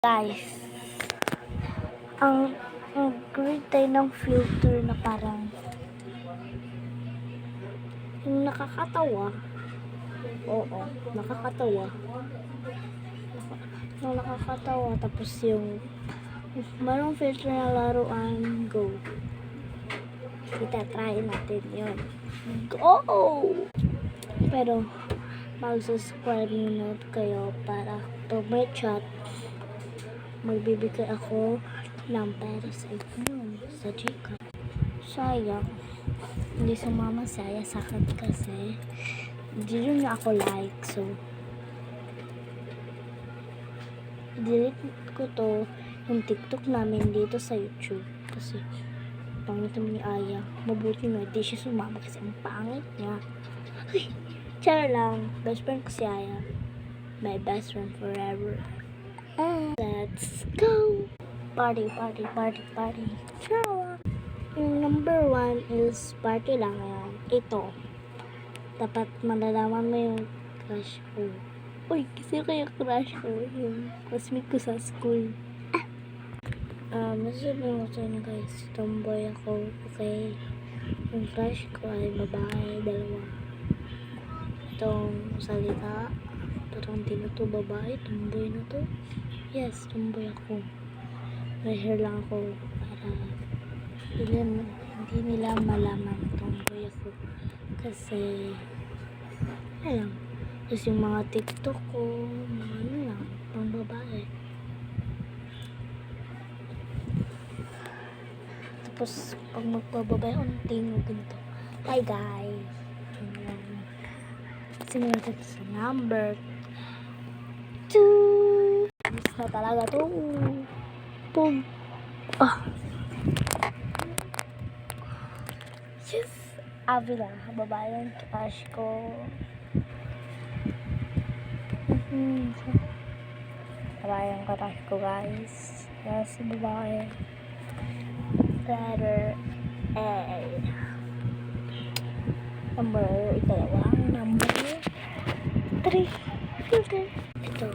Guys, ang create tayo ng filter na parang yung nakakatawa. Oo, nakakatawa. Yung nakakatawa, tapos yung marong filter na laruan, go. Kita, try natin yun. Go! Pero, mag-subscribe muna kayo para pag may chat, magbibigay ako ng pera sa inyo, sa Gcash. Sayang, hindi sumama saya sa akin kasi hindi rin niya ako like, so delete ko to yung TikTok namin dito sa YouTube kasi pangit naman ni Aya. Mabuti na di siya sumama kasi ang pangit niya. Char lang, best friend ko si Aya, my best friend forever. Let's go! Party, party, party, party. Ciao! Yung number 1 is party lang yan. Ito. Dapat malalaman mo yung crush ko. Uy, kasi ko yung crush ko. Yung classmate ko sa school. Masasabi ko sa inyo guys, tomboy ako. Okay. Yung crush ko ay babae, dalawa. Itong salita. Parang di na to babae, tomboy na to. Yes, tomboy ako. May hair lang ako para hindi nila malaman na tomboy ako. Kasi, alam, tapos yung mga TikTok ko, mga ano lang, pang babae. Tapos, pag magbababae, unting ganito. Hi guys! Simulan natin sa number 2. Miss na talaga to. Boom. Yes. Avila. Babae yung crush ko. Babae yung crush ko guys. Yes, babae. Letter A. Dalawang number 3. Filter. Ito.